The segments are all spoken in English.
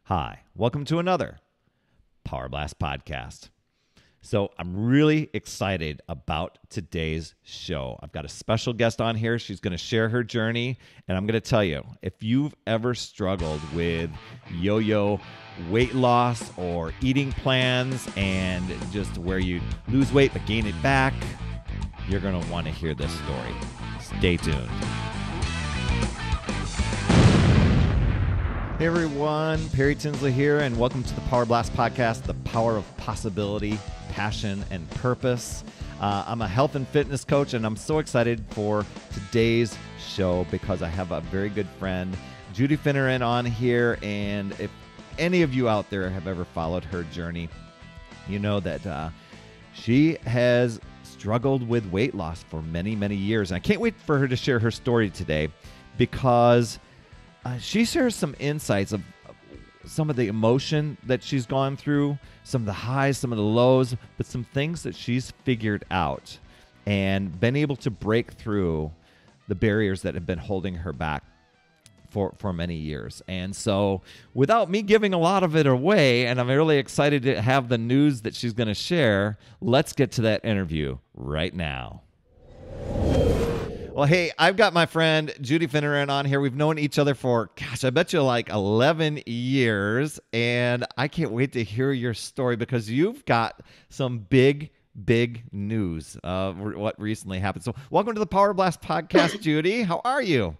Hi, welcome to another Power Blast podcast. So I'm really excited about today's show. I've got a special guest on here. She's going to share her journey. And I'm going to tell you, if you've ever struggled with yo-yo weight loss or eating plans and just where you lose weight but gain it back, you're going to want to hear this story. Stay tuned. Hey everyone, Perry Tinsley here, and welcome to the Power Blast podcast, the power of possibility, passion, and purpose. I'm a health and fitness coach, and I'm so excited for today's show because I have a very good friend, Judi Finneran, on here. And if any of you out there have ever followed her journey, you know that she has struggled with weight loss for many, many years. And I can't wait for her to share her story today because she shares some insights of some of the emotion that she's gone through, some of the highs, some of the lows, but some things that she's figured out and been able to break through the barriers that have been holding her back for many years. And so without me giving a lot of it away, and I'm really excited to have the news that she's going to share, let's get to that interview right now. Well, hey, I've got my friend Judi Finneran on here. We've known each other for, I bet you like 11 years. And I can't wait to hear your story because you've got some big news of what recently happened. So welcome to the Power Blast podcast, Judi. How are you?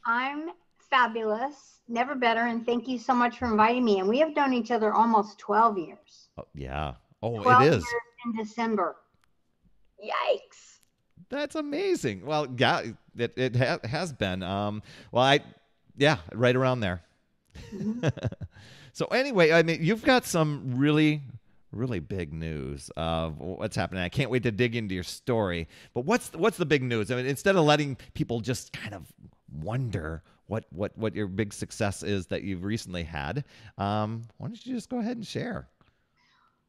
I'm fabulous. Never better. And thank you so much for inviting me. And we have known each other almost 12 years. Oh, yeah. Oh, 12 it is. years in December. Yikes. That's amazing. Well, yeah, it has been. Right around there. Mm-hmm. So anyway, I mean, you've got some really big news of what's happening. I can't wait to dig into your story. But what's the big news? I mean, instead of letting people just kind of wonder what your big success is that you've recently had, why don't you just go ahead and share?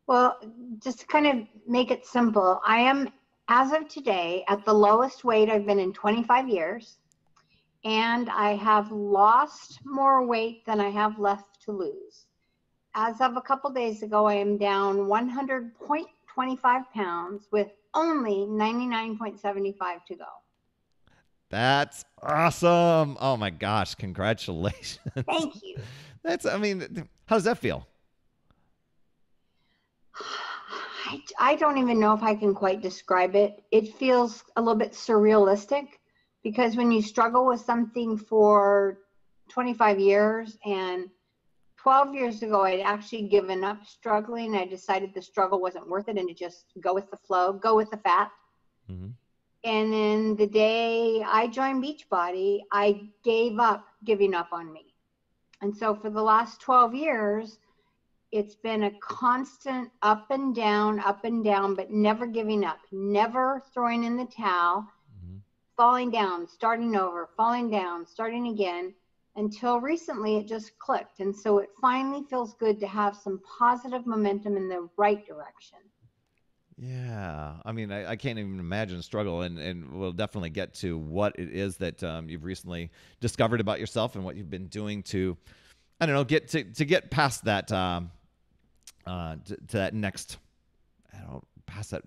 Well, just to kind of make it simple, I am, as of today, at the lowest weight I've been in 25 years, and I have lost more weight than I have left to lose. As of a couple days ago, I am down 100.25 pounds with only 99.75 to go. That's awesome. Oh my gosh, congratulations. Thank you. How does that feel? I don't even know if I can quite describe it. It feels a little bit surrealistic because when you struggle with something for 25 years, and 12 years ago, I'd actually given up struggling. I decided the struggle wasn't worth it and to just go with the flow, go with the fat. Mm-hmm. And then the day I joined Beachbody, I gave up giving up on me. And so for the last 12 years, it's been a constant up and down, but never giving up, never throwing in the towel, mm-hmm. falling down, starting over, falling down, starting again, until recently it just clicked. And so it finally feels good to have some positive momentum in the right direction. Yeah. I mean, I can't even imagine struggle, and we'll definitely get to what it is that you've recently discovered about yourself and what you've been doing to, I don't know, get past that, to that next, past that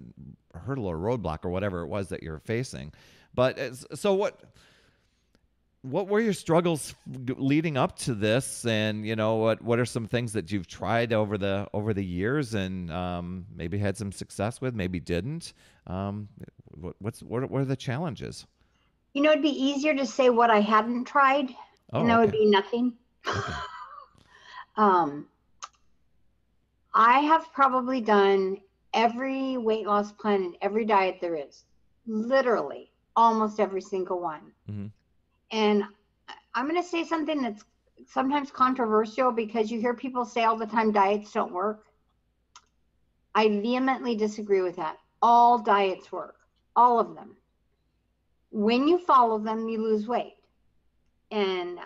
hurdle or roadblock or whatever it was that you're facing. But so what were your struggles leading up to this? And what are some things that you've tried over the years and maybe had some success with, maybe didn't? What are the challenges? It'd be easier to say what I hadn't tried, and that would be nothing. Okay. I have probably done every weight loss plan and every diet there is, literally almost every single one. Mm-hmm. And I'm going to say something that's sometimes controversial because you hear people say all the time diets don't work. I vehemently disagree with that. All diets work, all of them. When you follow them, you lose weight. And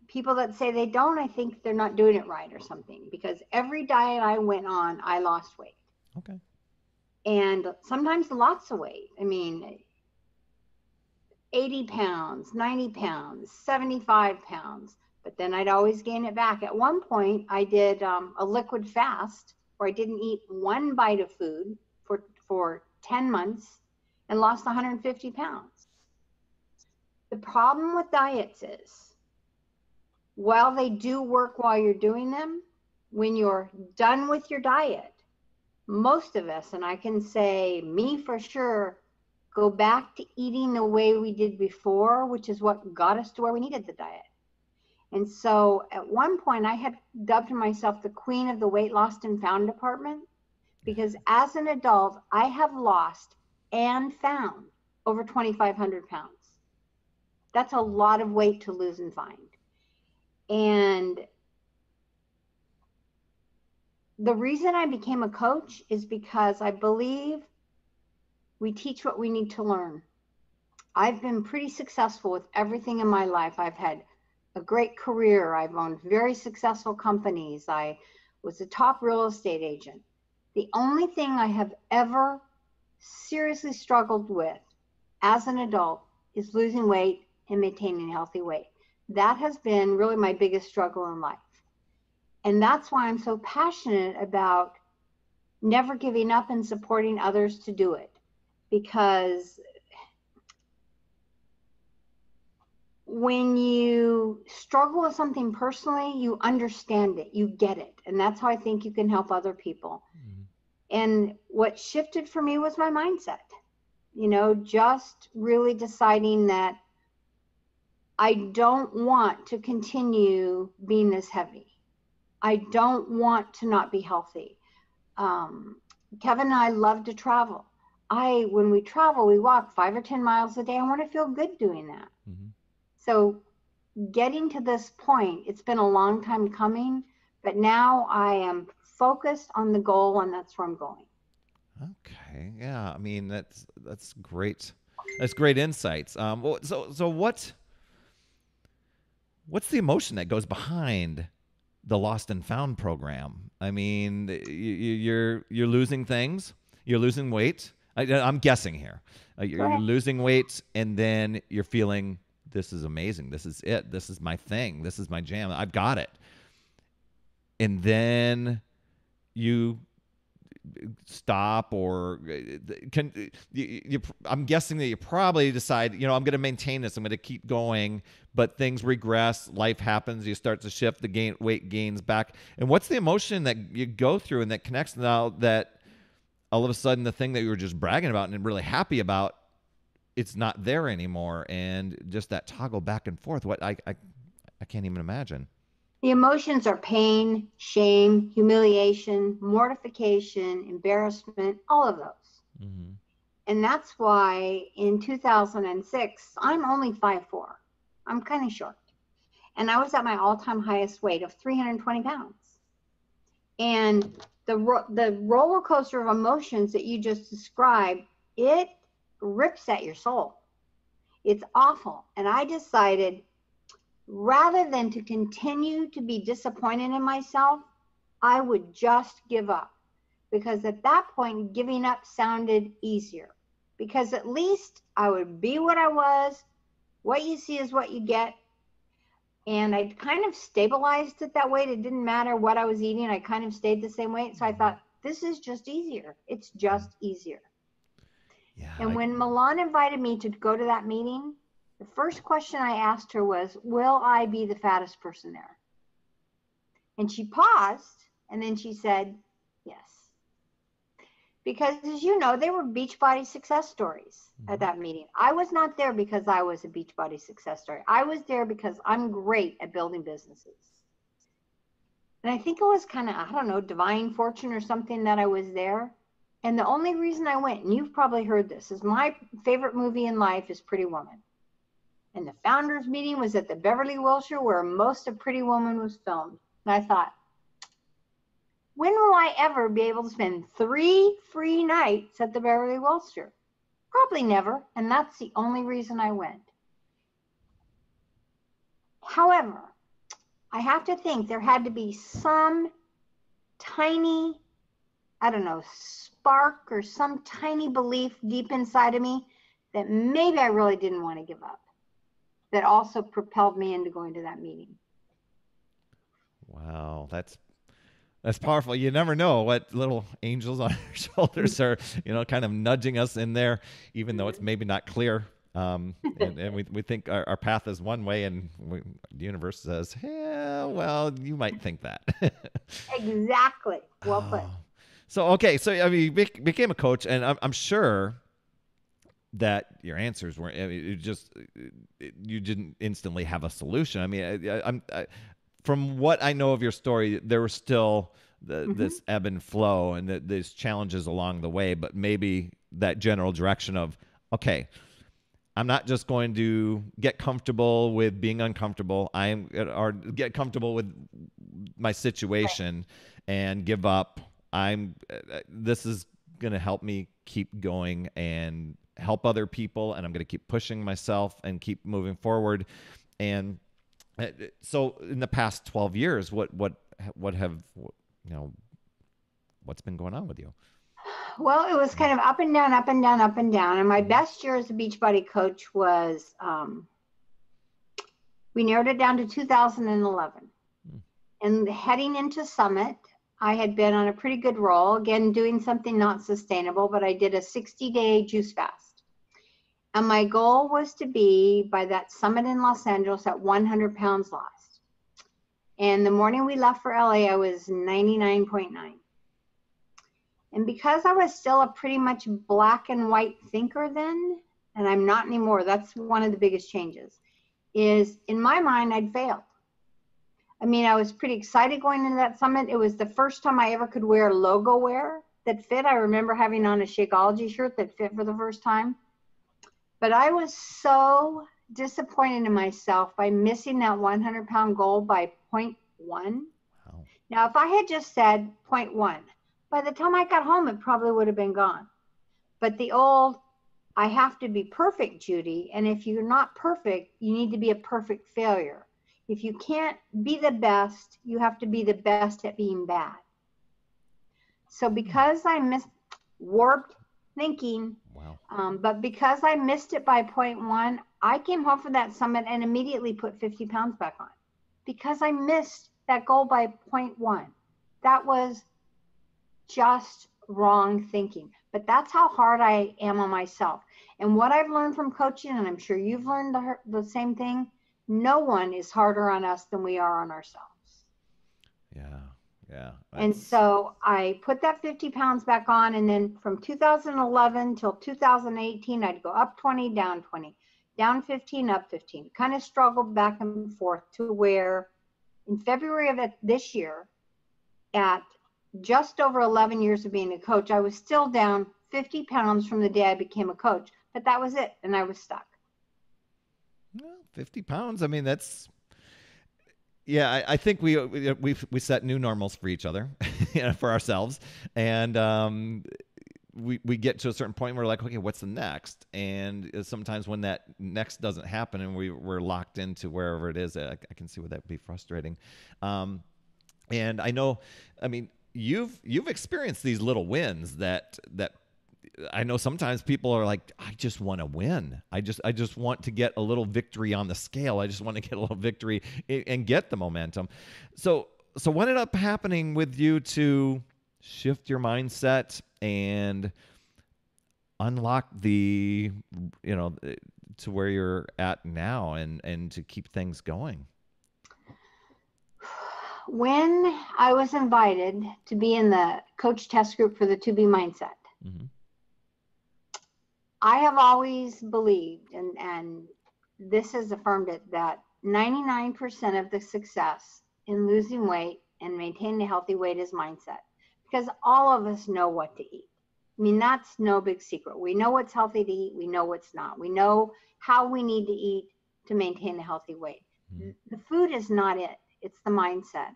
people that say they don't, I think they're not doing it right or something, because every diet I went on, I lost weight. Okay. And sometimes lots of weight. I mean, 80 pounds, 90 pounds, 75 pounds. but then I'd always gain it back. At one point, I did a liquid fast where I didn't eat one bite of food for 10 months and lost 150 pounds. The problem with diets is, while they do work while you're doing them, when you're done with your diet, most of us, and I can say me for sure, go back to eating the way we did before, which is what got us to where we needed the diet. And so at one point I had dubbed myself the queen of the weight lost and found department, because as an adult, I have lost and found over 2,500 pounds. That's a lot of weight to lose and find. And the reason I became a coach is because I believe we teach what we need to learn. I've been pretty successful with everything in my life. I've had a great career. I've owned very successful companies. I was a top real estate agent. The only thing I have ever seriously struggled with as an adult is losing weight and maintaining a healthy weight. That has been really my biggest struggle in life. And that's why I'm so passionate about never giving up and supporting others to do it. Because when you struggle with something personally, you understand it, you get it. And that's how I think you can help other people. Mm-hmm. And what shifted for me was my mindset. You know, just really deciding that I don't want to continue being this heavy. I don't want to not be healthy. Kevin and I love to travel. When we travel, we walk 5 or 10 miles a day. I want to feel good doing that. Mm-hmm. So getting to this point, it's been a long time coming, but now I am focused on the goal, and that's where I'm going. Okay. Yeah. I mean, that's great. That's great insights. So what's the emotion that goes behind the Lost and Found program? I mean, you're losing things. You're losing weight. I'm guessing here. You're losing weight, and then you're feeling, this is amazing. This is it. This is my thing. This is my jam. I've got it. And then you stop, or I'm guessing that you probably decide, I'm going to maintain this. I'm going to keep going, but things regress. Life happens. You start to shift. The weight gains back. And what's the emotion that you go through and that connects now that all of a sudden the thing that you were just bragging about and really happy about, it's not there anymore, and just that toggle back and forth? What I can't even imagine. The emotions are pain, shame, humiliation, mortification, embarrassment, all of those. Mm-hmm. And that's why in 2006, I'm only 5'4". I'm kind of short. And I was at my all-time highest weight of 320 pounds. And the roller coaster of emotions that you just described, it rips at your soul. It's awful. And I decided, rather than to continue to be disappointed in myself, I would just give up. Because at that point, giving up sounded easier. Because at least I would be what I was. What you see is what you get. And I kind of stabilized it that way. It didn't matter what I was eating. I kind of stayed the same weight. So I thought, this is just easier. It's just easier. Yeah, and when Milan invited me to go to that meeting, the first question I asked her was, will I be the fattest person there? And she paused, and then she said, yes. Because, as you know, they were Beachbody success stories at that meeting. I was not there because I was a Beachbody success story. I was there because I'm great at building businesses. And I think it was kind of, I don't know, divine fortune or something that I was there. And the only reason I went, and you've probably heard this, is my favorite movie in life is Pretty Woman. And the founders meeting was at the Beverly Wilshire, where most of Pretty Woman was filmed. And I thought, when will I ever be able to spend 3 free nights at the Beverly Wilshire? Probably never. And that's the only reason I went. However, I have to think there had to be some tiny, I don't know, spark or some tiny belief deep inside of me that maybe I really didn't want to give up, that also propelled me into going to that meeting. Wow, that's powerful. You never know what little angels on our shoulders are, kind of nudging us in there, even though it's maybe not clear. And we think our path is one way, and the universe says, yeah, well, you might think that. Exactly. Well put. So, okay. So, I mean, you became a coach, and I'm sure that your answers weren't, you didn't instantly have a solution. I mean, from what I know of your story, there was still this ebb and flow and these challenges along the way, but maybe that general direction of, okay, I'm not just going to get comfortable with being uncomfortable. Or get comfortable with my situation and give up. This is going to help me keep going and help other people, and I'm going to keep pushing myself and keep moving forward. And so, in the past 12 years, what's been going on with you? Well, it was kind of up and down, up and down, up and down. And my best year as a Beachbody coach was, we narrowed it down to 2011. And heading into Summit, I had been on a pretty good roll, again, doing something not sustainable, but I did a 60-day juice fast. And my goal was to be, by that Summit in Los Angeles, at 100 pounds lost. And the morning we left for LA, I was 99.9. And because I was still a pretty much black and white thinker then, and I'm not anymore, that's one of the biggest changes, is in my mind, I'd failed. I mean, I was pretty excited going into that Summit. It was the first time I ever could wear logo wear that fit. I remember having on a Shakeology shirt that fit for the first time. But I was so disappointed in myself by missing that 100-pound goal by 0.1. Wow. Now, if I had just said 0.1, by the time I got home, it probably would have been gone. But the old, I have to be perfect, Judi. And if you're not perfect, you need to be a perfect failure. If you can't be the best, you have to be the best at being bad. So because I missed warped thinking, wow. But because I missed it by 0.1, I came home from that Summit and immediately put 50 pounds back on because I missed that goal by 0.1. That was just wrong thinking. But that's how hard I am on myself. And what I've learned from coaching, and I'm sure you've learned the same thing, no one is harder on us than we are on ourselves. Yeah. And so I put that 50 pounds back on, and then from 2011 till 2018, I'd go up 20, down 20, down 15, up 15. Kind of struggled back and forth to where in February of this year, at just over 11 years of being a coach, I was still down 50 pounds from the day I became a coach, but that was it, and I was stuck. Well, 50 pounds. I mean, that's, yeah, I think we set new normals for each other, for ourselves. And we get to a certain point where we're like, okay, what's the next? And sometimes when that next doesn't happen and we're locked into wherever it is, I can see why that would be frustrating. And I know, I mean, you've experienced these little wins that I know sometimes people are like, I just want to win. I just want to get a little victory on the scale. I just want to get a little victory and get the momentum. So what ended up happening with you to shift your mindset and unlock the, to where you're at now and to keep things going? When I was invited to be in the coach test group for the 2B mindset, mm-hmm. I have always believed, and this has affirmed it, that 99% of the success in losing weight and maintaining a healthy weight is mindset. Because all of us know what to eat. I mean, that's no big secret. We know what's healthy to eat. We know what's not. We know how we need to eat to maintain a healthy weight. Mm-hmm. The food is not it. It's the mindset.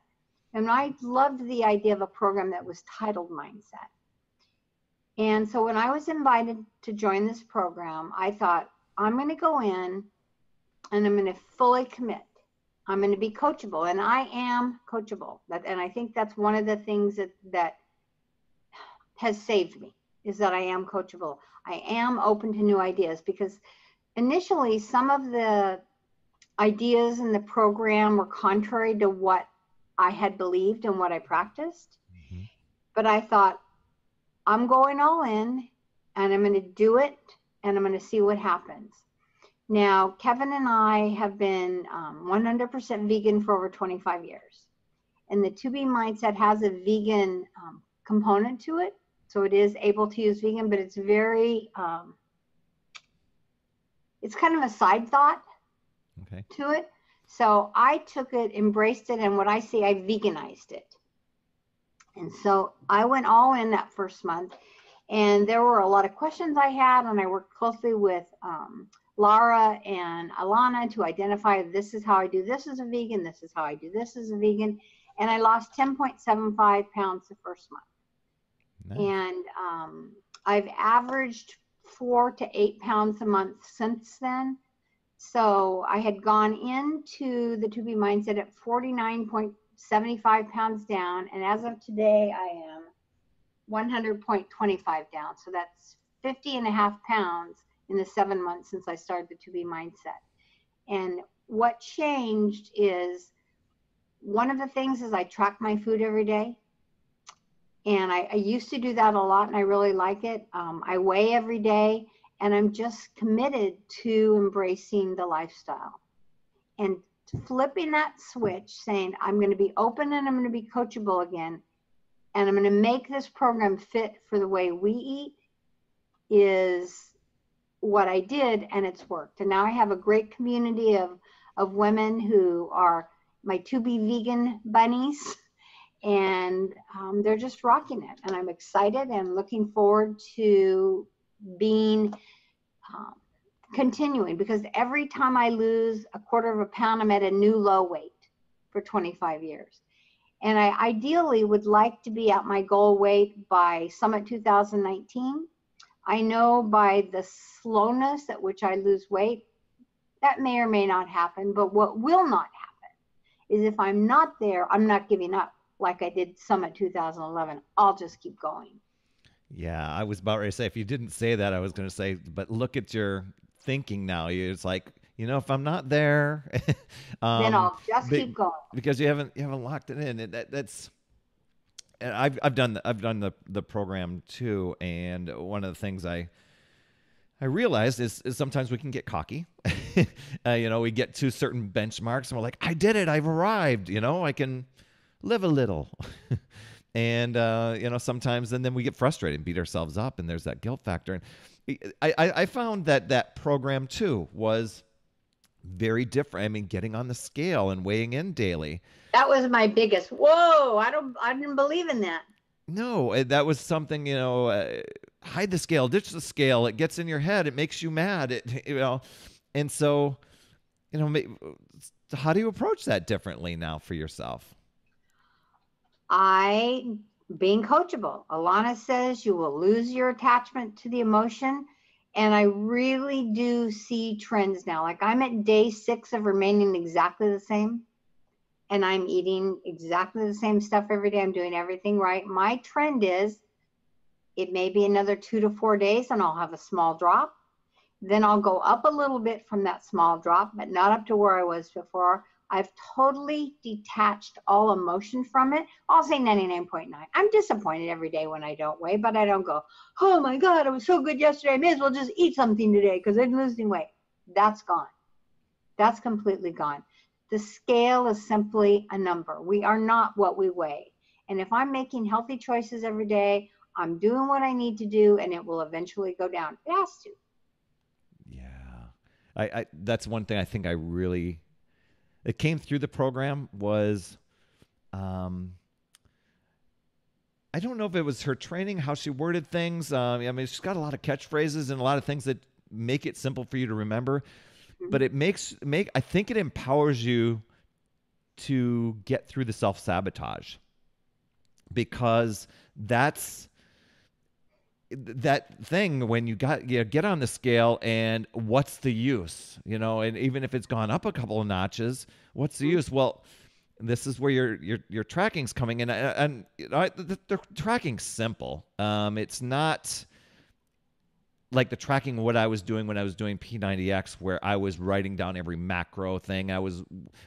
And I loved the idea of a program that was titled Mindset. And so when I was invited to join this program, I thought, I'm going to go in and I'm going to fully commit. I'm going to be coachable, and I am coachable. And I think that's one of the things that has saved me, is that I am coachable. I am open to new ideas, because initially some of the ideas in the program were contrary to what I had believed and what I practiced. Mm-hmm. But I thought, I'm going all in and I'm going to do it and I'm going to see what happens. Now, Kevin and I have been 100% vegan for over 25 years. And the 2B Mindset has a vegan component to it. So it is able to use vegan, but it's very, it's kind of a side thought to it. So I took it, embraced it, and what I say, I veganized it. And so I went all in that first month. And there were a lot of questions I had, and I worked closely with Laura and Alana to identify this is how I do this as a vegan, this is how I do this as a vegan. And I lost 10.75 pounds the first month. Nice. And I've averaged 4 to 8 pounds a month since then. So I had gone into the 2B Mindset at 49.75 pounds down. And as of today, I am 100.25 down. So that's 50.5 pounds in the 7 months since I started the 2B Mindset. And what changed is, one of the things is I track my food every day. And I used to do that a lot, and I really like it. I weigh every day, and I'm just committed to embracing the lifestyle and flipping that switch, saying I'm going to be open and I'm going to be coachable again. And I'm going to make this program fit for the way we eat is what I did, and it's worked. And now I have a great community of women who are my 2B vegan bunnies, and they're just rocking it. And I'm excited and looking forward to being continuing, because every time I lose a quarter of a pound, I'm at a new low weight for 25 years. And I ideally would like to be at my goal weight by Summit 2019. I know by the slowness at which I lose weight, that may or may not happen. But what will not happen is if I'm not there, I'm not giving up like I did Summit 2011. I'll just keep going. Yeah, I was about ready to say, if you didn't say that, I was going to say, but look at your thinking now. It's like, if I'm not there, then I'll just keep going, because you haven't locked it in. And I've done the program too, and one of the things I realized is sometimes we can get cocky. We get to certain benchmarks and we're like, I did it, I've arrived. I can live a little. And sometimes and then we get frustrated and beat ourselves up, and there's that guilt factor. And I found that program too was very different. I mean, getting on the scale and weighing in daily. That was my biggest, whoa, I didn't believe in that. No, that was something, hide the scale, ditch the scale. It gets in your head. It makes you mad. And so, how do you approach that differently now for yourself? Being coachable. Alana says you will lose your attachment to the emotion. And I really do see trends now. Like, I'm at day 6 of remaining exactly the same. And I'm eating exactly the same stuff every day. I'm doing everything right. My trend is, it may be another 2 to 4 days and I'll have a small drop. Then I'll go up a little bit from that small drop, but not up to where I was before. I've totally detached all emotion from it. I'll say 99.9. I'm disappointed every day when I don't weigh, but I don't go, oh my God, I was so good yesterday. I may as well just eat something today because I'm losing weight. That's gone. That's completely gone. The scale is simply a number. We are not what we weigh. And if I'm making healthy choices every day, I'm doing what I need to do, and it will eventually go down. It has to. Yeah. That's one thing I think it came through the program was, I don't know if it was her training, how she worded things. I mean, she's got a lot of catchphrases and a lot of things that make it simple for you to remember. But it I think it empowers you to get through the self-sabotage, because that's that thing when you get on the scale and what's the use, and even if it's gone up a couple of notches, what's the use? Well, this is where your tracking's coming in, and the tracking's simple. It's not like the tracking what I was doing when I was doing P90X, where I was writing down every macro thing. I was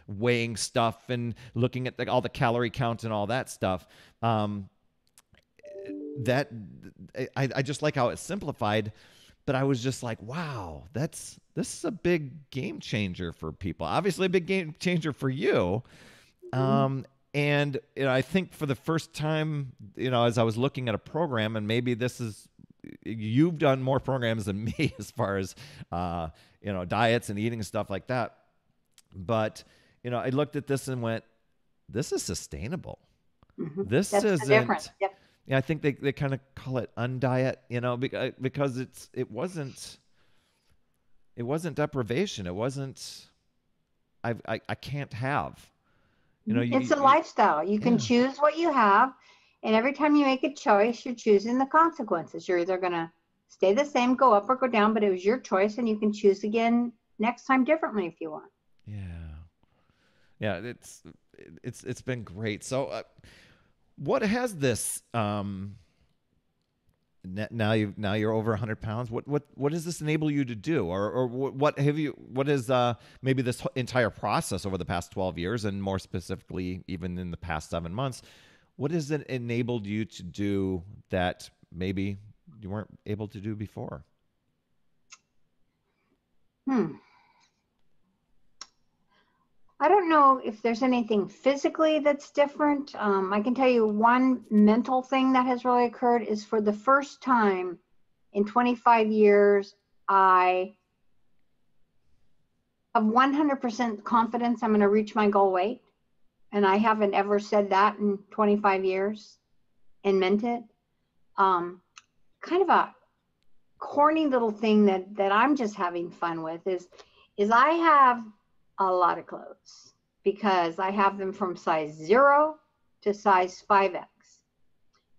weighing stuff and looking at all the calorie count and all that stuff. That I just like how it's simplified, but I was just like, wow, this is a big game changer for people. Obviously a big game changer for you. And I think for the first time, as I was looking at a program, and maybe you've done more programs than me as far as, diets and eating and stuff like that. But, I looked at this and went, this is sustainable. Mm-hmm. This That's isn't, the difference. Yep. Yeah, I think they kind of call it undiet, because it wasn't deprivation. It wasn't, I can't have, it's a lifestyle. You can choose what you have. And every time you make a choice, you're choosing the consequences. You're either going to stay the same, go up or go down, but it was your choice, and you can choose again next time differently if you want. Yeah, it's been great. So what has this now you're over 100 pounds, what does this enable you to do, or what is maybe this entire process over the past 12 years, and more specifically even in the past 7 months, what has it enabled you to do that maybe you weren't able to do before? I don't know if there's anything physically that's different. I can tell you one mental thing that has really occurred is, for the first time in 25 years, I have 100% confidence I'm going to reach my goal weight. And I haven't ever said that in 25 years and meant it. Kind of a corny little thing that I'm just having fun with is I have a lot of clothes, because I have them from size 0 to size 5X.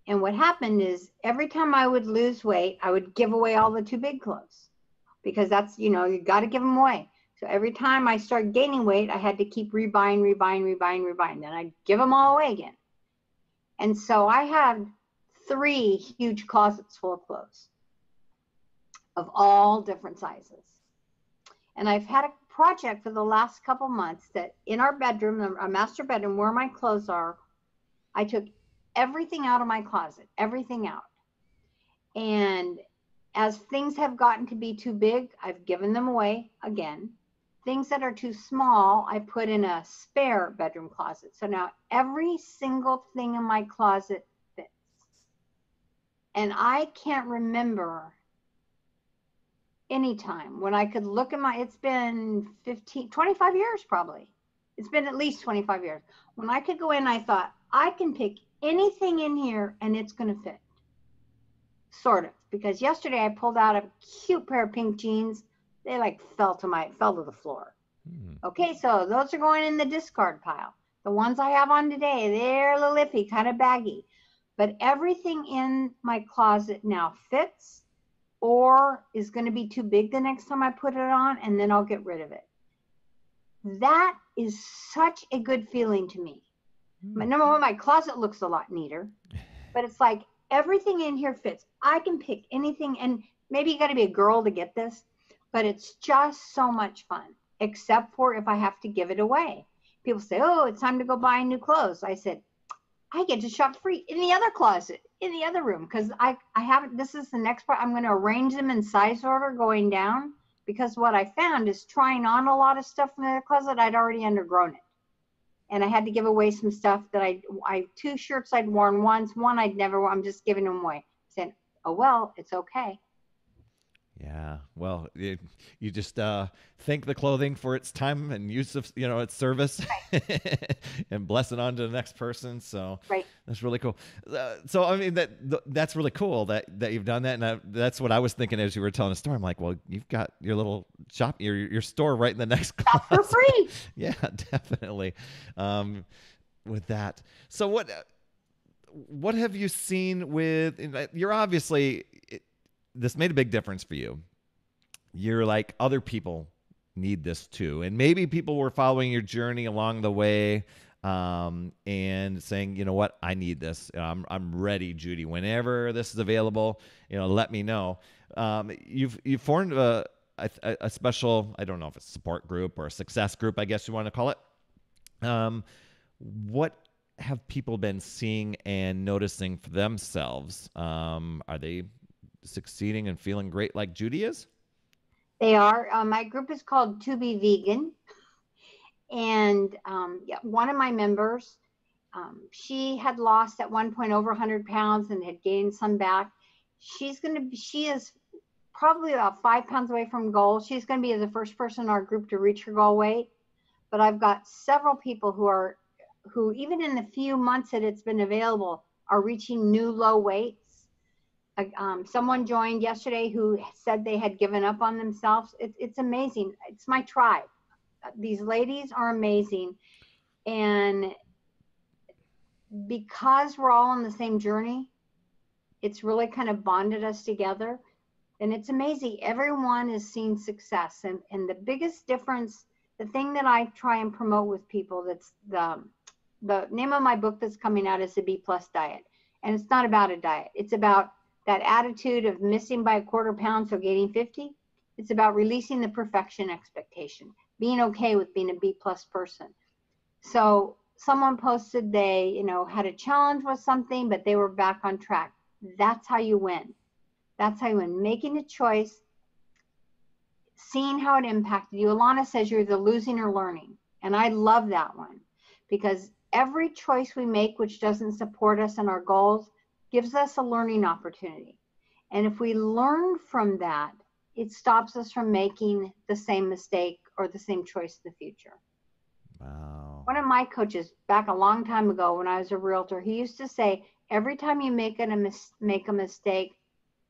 And what happened is, every time I would lose weight, I would give away all the too big clothes, because that's, you got to give them away. So every time I started gaining weight, I had to keep rebuying. Then I'd give them all away again. And so I had 3 huge closets full of clothes of all different sizes. And I've had a project for the last couple months that in our bedroom, our master bedroom where my clothes are, I took everything out of my closet, everything out. And as things have gotten to be too big, I've given them away again. Things that are too small, I put in a spare bedroom closet. So now every single thing in my closet fits. And I can't remember anytime when I could look at it's been 25 years probably. It's been at least 25 years. When I could go in, I thought, I can pick anything in here and it's going to fit. Sort of. Because yesterday I pulled out a cute pair of pink jeans. They fell to the floor. Okay, so those are going in the discard pile. The ones I have on today, they're a little iffy, kind of baggy. But everything in my closet now fits, or is going to be too big the next time I put it on, and then I'll get rid of it. That is such a good feeling to me. Number one, my closet looks a lot neater, but it's like everything in here fits. I can pick anything, and maybe you got to be a girl to get this, but it's just so much fun, except for if I have to give it away. People say, oh, it's time to go buy new clothes. I said, I get to shop free in the other closet, in the other room, because I haven't, this is the next part. I'm going to arrange them in size order going down, because what I found is, trying on a lot of stuff from the other closet, I'd already undergrown it. And I had to give away some stuff that I 2 shirts I'd worn once, one I'd never worn. I'm just giving them away. Saying, oh, well, it's okay. Yeah, well, you just thank the clothing for its time and use of, its service, right. And bless it on to the next person. So right. That's really cool. So I mean that's really cool that you've done that, and that's what I was thinking as you were telling the story. I'm like, well, you've got your little shop, your store right in the next class for free. Yeah, definitely. With that, so what have you seen with? You're obviously. This made a big difference for you. You're like, other people need this too. And maybe people were following your journey along the way. and saying, you know what, I need this. I'm ready, Judi. Whenever this is available, let me know. You've formed a special, I don't know if it's a support group or a success group, I guess you want to call it. What have people been seeing and noticing for themselves? Are they succeeding and feeling great like Judi is? They are. My group is called To Be Vegan. And yeah, one of my members, she had lost at one point over 100 pounds and had gained some back. She is probably about 5 pounds away from goal. She's going to be the first person in our group to reach her goal weight. But I've got several people who even in the few months that it's been available are reaching new low weights. Someone joined yesterday who said they had given up on themselves. It's amazing. It's my tribe. These ladies are amazing. And because we're all on the same journey, it's really kind of bonded us together. And it's amazing. Everyone is seeing success. And the biggest difference, the thing that I try and promote with people, that's the name of my book that's coming out is the B+ diet. And it's not about a diet. It's about that attitude of missing by a quarter pound, so gaining 50. It's about releasing the perfection expectation, being okay with being a B+ person. So someone posted they, had a challenge with something, but they were back on track. That's how you win. That's how you win. Making a choice, seeing how it impacted you. Alana says you're either losing or learning. And I love that one because every choice we make which doesn't support us and our goals gives us a learning opportunity. And if we learn from that, it stops us from making the same mistake or the same choice in the future. Wow. One of my coaches back a long time ago when I was a realtor, he used to say, every time you make a mistake,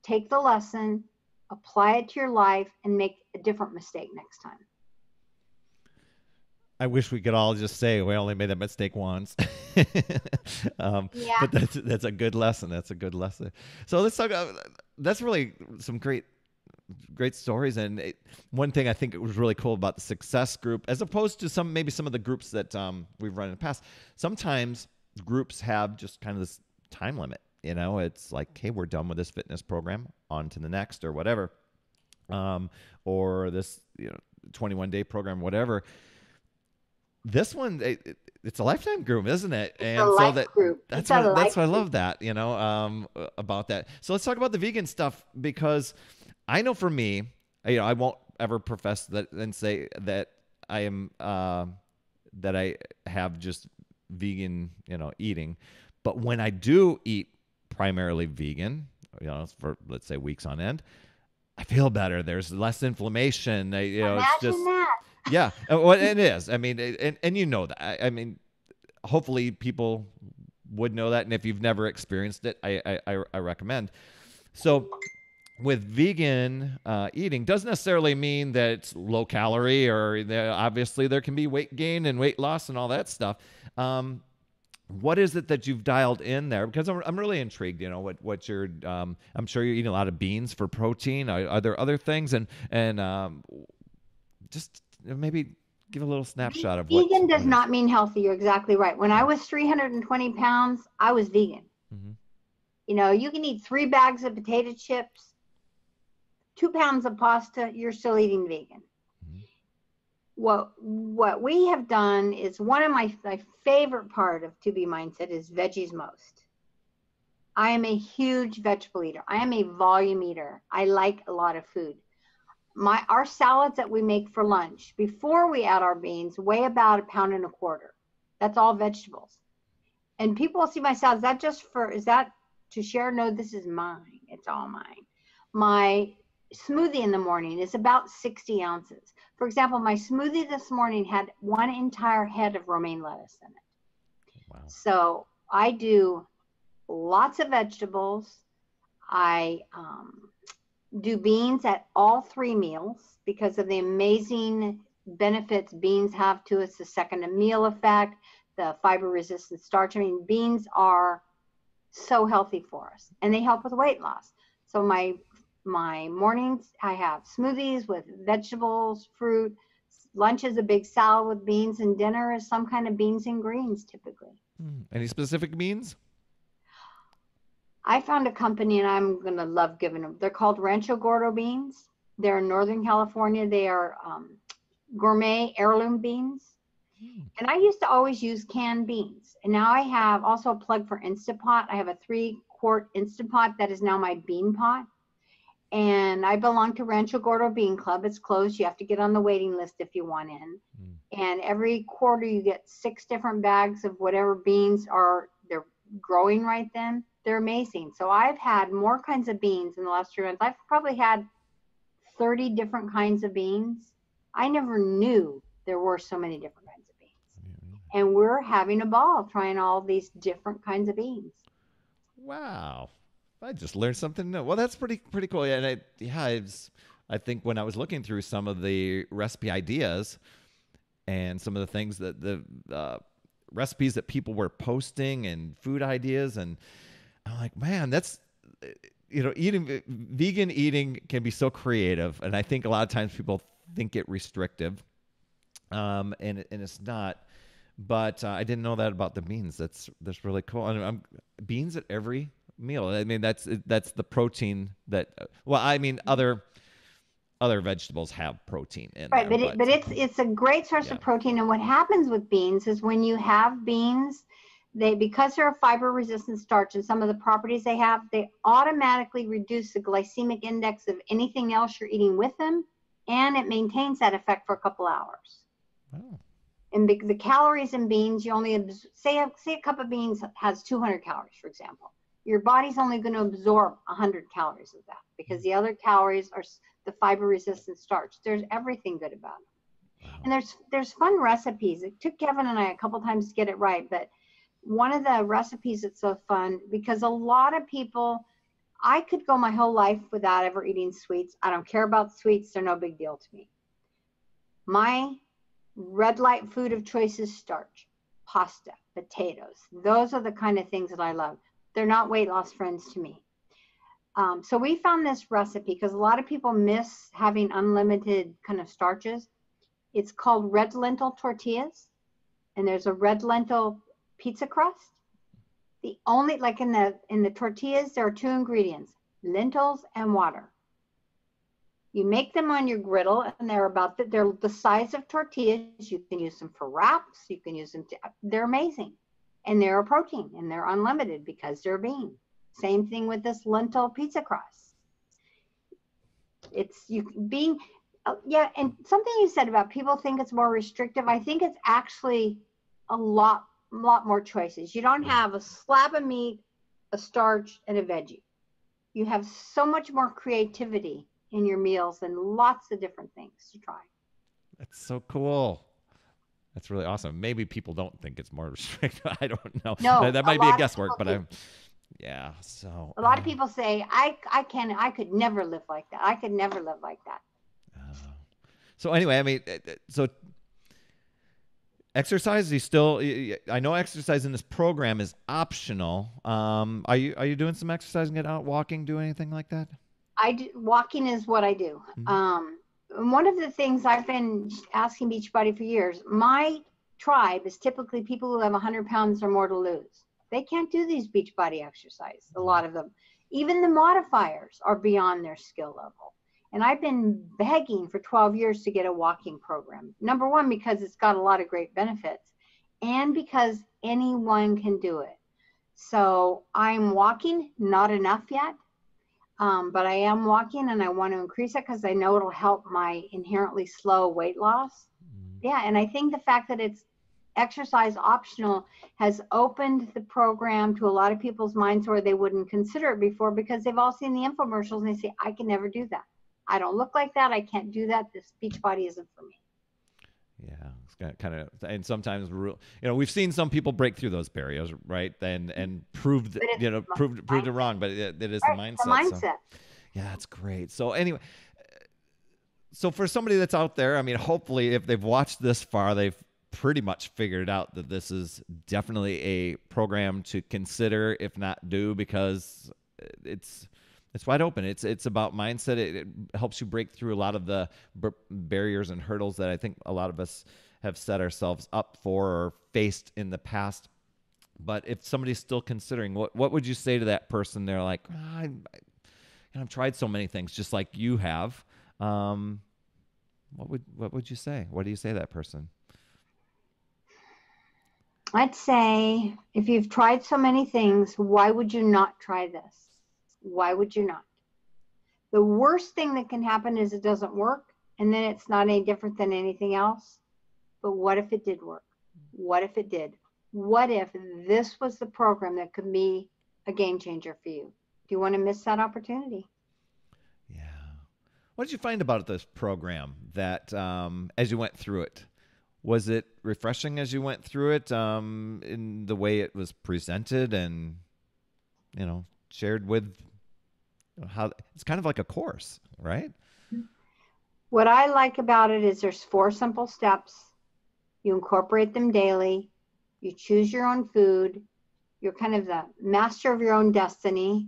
take the lesson, apply it to your life, and make a different mistake next time. I wish we could all just say we only made a mistake once. Yeah. But that's a good lesson. That's a good lesson. So let's talk about, that's really some great stories. And one thing I think it was really cool about the success group, as opposed to maybe some of the groups that we've run in the past, sometimes groups have just kind of this time limit. It's like, hey, we're done with this fitness program, on to the next or whatever, or this 21-day program, whatever. This one, it's a lifetime group, isn't it? And so that's what I love that, about that. So let's talk about the vegan stuff, because I know for me, I won't ever profess that and say that I am that I have just vegan, eating. But when I do eat primarily vegan, for let's say weeks on end, I feel better. There's less inflammation. It's just that. Yeah, well, it is. I mean, and you know that. I mean, hopefully people would know that, and if you've never experienced it, I recommend. So, with vegan eating, doesn't necessarily mean that it's low calorie, or obviously there can be weight gain and weight loss and all that stuff. What is it that you've dialed in there? Because I'm really intrigued. What you're. I'm sure you're eating a lot of beans for protein. Are there other things? And just maybe give a little snapshot of what. Vegan does not mean healthy. You're exactly right. When I was 320 pounds, I was vegan. Mm-hmm. You can eat 3 bags of potato chips, 2 pounds of pasta, you're still eating vegan. Mm-hmm. What we have done is, one of my favorite part of To Be Mindset is veggies most. I am a huge vegetable eater. I am a volume eater. I like a lot of food. Our salads that we make for lunch, before we add our beans, weigh about 1.25 pounds. That's all vegetables. And people will see my salad. Is that to share? No, this is mine. It's all mine. My smoothie in the morning is about 60 ounces. For example, my smoothie this morning had 1 entire head of romaine lettuce in it. Wow. So I do lots of vegetables. I do beans at all 3 meals because of the amazing benefits beans have to us, the second meal effect, the fiber resistant starch. I mean, beans are so healthy for us, and they help with weight loss. So my mornings, I have smoothies with vegetables, fruit, lunch is a big salad with beans, and dinner is some kind of beans and greens typically. Any specific beans? I found a company, and I'm going to love giving them. They're called Rancho Gordo beans. They're in Northern California. They are gourmet heirloom beans. And I used to always use canned beans. And now I have also a plug for Instant Pot. I have a 3-quart Instant Pot that is now my bean pot. And I belong to Rancho Gordo Bean Club. It's closed. You have to get on the waiting list if you want in. And every quarter you get 6 different bags of whatever beans they're growing right then. They're amazing. So I've had more kinds of beans in the last 3 months. I've probably had 30 different kinds of beans. I never knew there were so many different kinds of beans. And we're having a ball trying all these different kinds of beans. Wow. I just learned something new. Well, that's pretty cool. And I think when I was looking through some of the recipe ideas and some of the things that the recipes that people were posting and food ideas, and I'm like, man, that's, vegan eating can be so creative. And I think a lot of times people think it restrictive. And it's not. But I didn't know that about the beans. That's really cool. And beans at every meal. I mean, that's the protein that. Well, I mean, other vegetables have protein in right, them. But it's a great source of protein. And what happens with beans is when you have beans, because they're a fiber-resistant starch and some of the properties they have, they automatically reduce the glycemic index of anything else you're eating with them, and it maintains that effect for a couple hours. Oh. And the calories in beans, you only say a cup of beans has 200 calories, for example. Your body's only going to absorb 100 calories of that because the other calories are the fiber-resistant starch. There's everything good about it. Wow. And there's fun recipes. It took Kevin and I a couple times to get it right, but one of the recipes that's so fun, because a lot of people, I could go my whole life without ever eating sweets. I don't care about sweets. They're no big deal to me. My red light food of choice is starch, pasta, potatoes. Those are the kind of things that I love. They're not weight loss friends to me. So we found this recipe because a lot of people miss having unlimited kind of starches. It's called red lentil tortillas. And there's a red lentil pizza crust. The only, like in the tortillas, there are 2 ingredients, lentils and water. You make them on your griddle, and they're the size of tortillas. You can use them for wraps. You can use them they're amazing. And they're a protein, and they're unlimited because they're bean. Same thing with this lentil pizza crust. It's and something you said about people think it's more restrictive. I think it's actually a lot more choices. You don't have a slab of meat, a starch, and a veggie. You have so much more creativity in your meals and lots of different things to try. That's so cool. That's really awesome. Maybe people don't think it's more restrictive. I don't know. No, that might be a guesswork, but so a lot of people say I could never live like that. I could never live like that. So anyway, I mean, so exercise is still, I know exercise in this program is optional. Are you doing some exercise and get out walking, do anything like that? Walking is what I do. Mm-hmm. One of the things I've been asking Beachbody for years, my tribe is typically people who have 100 pounds or more to lose. They can't do these Beachbody exercise, a lot of them. Even the modifiers are beyond their skill level. And I've been begging for 12 years to get a walking program. Number one, because it's got a lot of great benefits, and because anyone can do it. So I'm walking, not enough yet. But I am walking, and I want to increase it because I know it'll help my inherently slow weight loss. Yeah, and I think the fact that it's exercise optional has opened the program to a lot of people's minds where they wouldn't consider it before because they've all seen the infomercials and they say, I can never do that. I don't look like that. I can't do that. This Beachbody isn't for me. Yeah, it's kind of, and sometimes we've seen some people break through those barriers, right? And proved it wrong, but it is the mindset. The mindset. So, yeah, that's great. So anyway, so for somebody that's out there, I mean, hopefully, if they've watched this far, they've pretty much figured out that this is definitely a program to consider, if not do, because it's It's wide open. It's about mindset. It helps you break through a lot of the barriers and hurdles that I think a lot of us have set ourselves up for or faced in the past. But if somebody's still considering, what would you say to that person? They're like, I've tried so many things, just like you have. What would you say? What do you say to that person? I'd say, if you've tried so many things, why would you not try this? Why would you not? The worst thing that can happen is it doesn't work, and then it's not any different than anything else. But what if it did work? What if it did? What if this was the program that could be a game changer for you? Do you want to miss that opportunity? Yeah. What did you find about this program that as you went through it? Was it refreshing as you went through it in the way it was presented and, shared with how it's kind of like a course, right? What I like about it is there's 4 simple steps. You incorporate them daily. You choose your own food. You're kind of the master of your own destiny.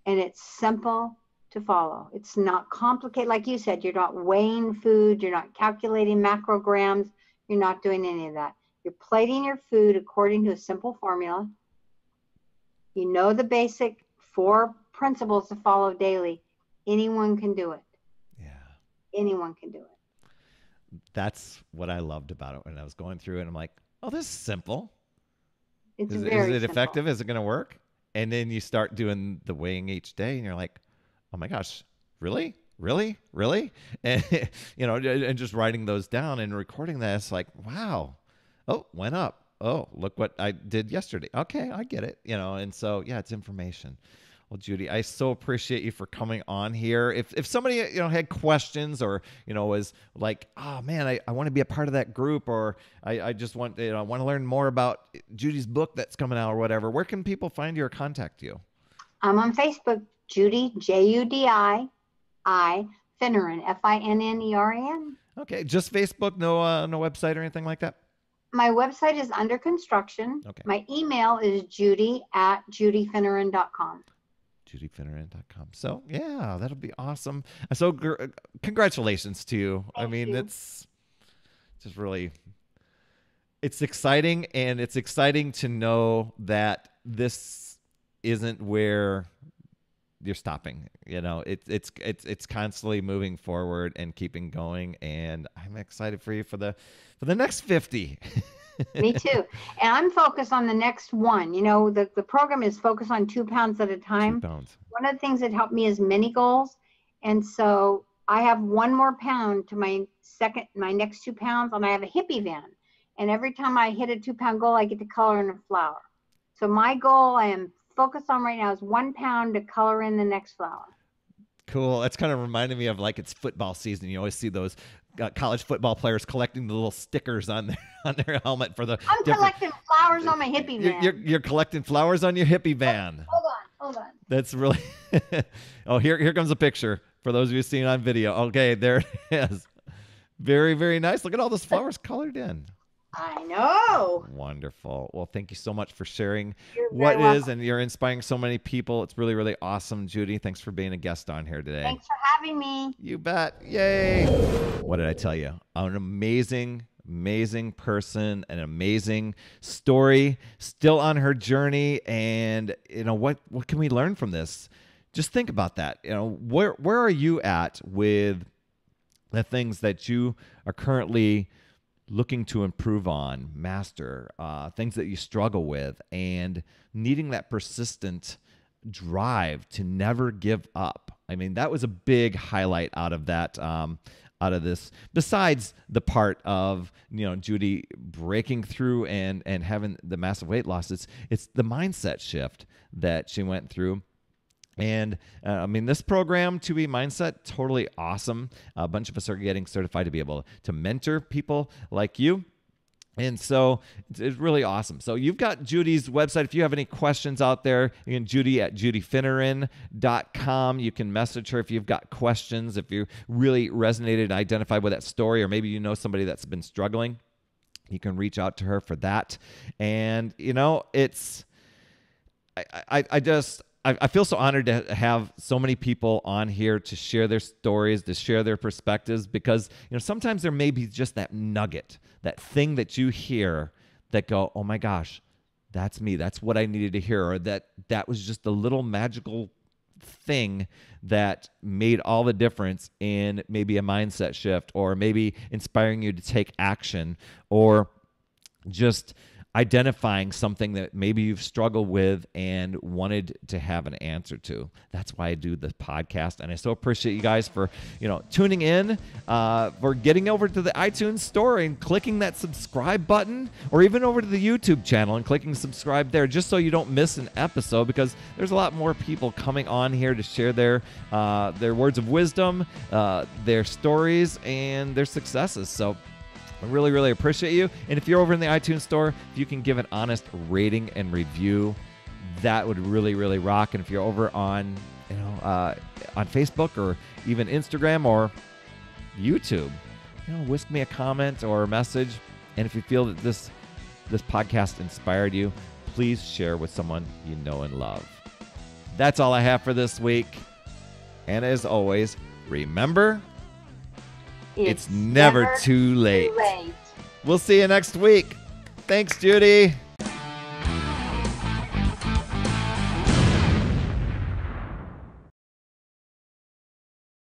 And it's simple to follow. It's not complicated. Like you said, you're not weighing food. You're not calculating macrograms. You're not doing any of that. You're plating your food according to a simple formula. You know the basic 4 principles to follow daily. Anyone can do it. Yeah. Anyone can do it. That's what I loved about it when I was going through it. I'm like, oh, this is simple. It's Is very it simple. effective? Is it going to work? And then you start doing the weighing each day and you're like, oh my gosh, really? And, and just writing those down and recording that, it's like, wow. Oh, went up. Oh, look what I did yesterday. Okay, I get it. And so, yeah, it's information. Well, Judi, I so appreciate you for coming on here. If somebody, had questions or, was like, oh man, I want to be a part of that group, or I just want, I want to learn more about Judi's book that's coming out or whatever, where can people find you or contact you? I'm on Facebook, Judi, Judi, Finneran, Finneran. Okay, just Facebook, no website or anything like that? My website is under construction. Okay. My email is judy@judifinneran.com. JudiFinneran.com. So, yeah, that'll be awesome. So, congratulations to you. Thank you. It's just really, it's exciting, and it's exciting to know that this isn't where you're stopping. It's constantly moving forward and keeping going, and I'm excited for you for the next 50. Me too. And I'm focused on the next one. The program is focused on 2 pounds at a time. 2 pounds. One of the things that helped me is mini goals. And so I have 1 more pound to my next 2 pounds, and I have a hippie van. And every time I hit a 2 pound goal, I get to color in a flower. So my goal I am focused on right now is 1 pound to color in the next flower. Cool. That's kind of reminding me of like it's football season. You always see those college football players collecting the little stickers on their helmet for the. I'm collecting flowers on my hippie van. You're collecting flowers on your hippie van. Hold on. That's really. Oh, here comes a picture for those of you seeing on video. Okay, there it is. Very, very nice. Look at all those flowers colored in. I know. Wonderful. Well, thank you so much for sharing You're very and you're inspiring so many people. It's really, really awesome, Judi. Thanks for being a guest on here today. Thanks for having me. You bet. Yay. What did I tell you? An amazing person, an amazing story, still on her journey. And, what can we learn from this? Just think about that. Where are you at with the things that you are currently looking to improve on, master, things that you struggle with, and needing that persistent drive to never give up. I mean, that was a big highlight out of that, out of this, besides the part of, Judi breaking through and having the massive weight loss. It's the mindset shift that she went through. And this program, 2B Mindset, totally awesome. A bunch of us are getting certified to be able to mentor people like you. And so it's really awesome. So you've got Judi's website. If you have any questions out there, you can Judi@JudiFinneran.com. You can message her if you've got questions, if you really resonated and identified with that story, or maybe you know somebody that's been struggling. You can reach out to her for that. And, I feel so honored to have so many people on here to share their stories, to share their perspectives, because sometimes there may be just that nugget, that thing that you hear that go, oh my gosh, that's me. That's what I needed to hear, or that was just a little magical thing that made all the difference in maybe a mindset shift, or maybe inspiring you to take action, or just identifying something that maybe you've struggled with and wanted to have an answer to. That's why I do the podcast. And I so appreciate you guys for, tuning in, for getting over to the iTunes store and clicking that subscribe button, or even over to the YouTube channel and clicking subscribe there, just so you don't miss an episode, because there's a lot more people coming on here to share their words of wisdom, their stories, and their successes. So I really, really appreciate you. And if you're over in the iTunes store, if you can give an honest rating and review, that would really, really rock. And if you're over on, on Facebook or even Instagram or YouTube, whisk me a comment or a message. And if you feel that this podcast inspired you, please share with someone you know and love. That's all I have for this week. And as always, remember, it's never too late. We'll see you next week. Thanks, Judi.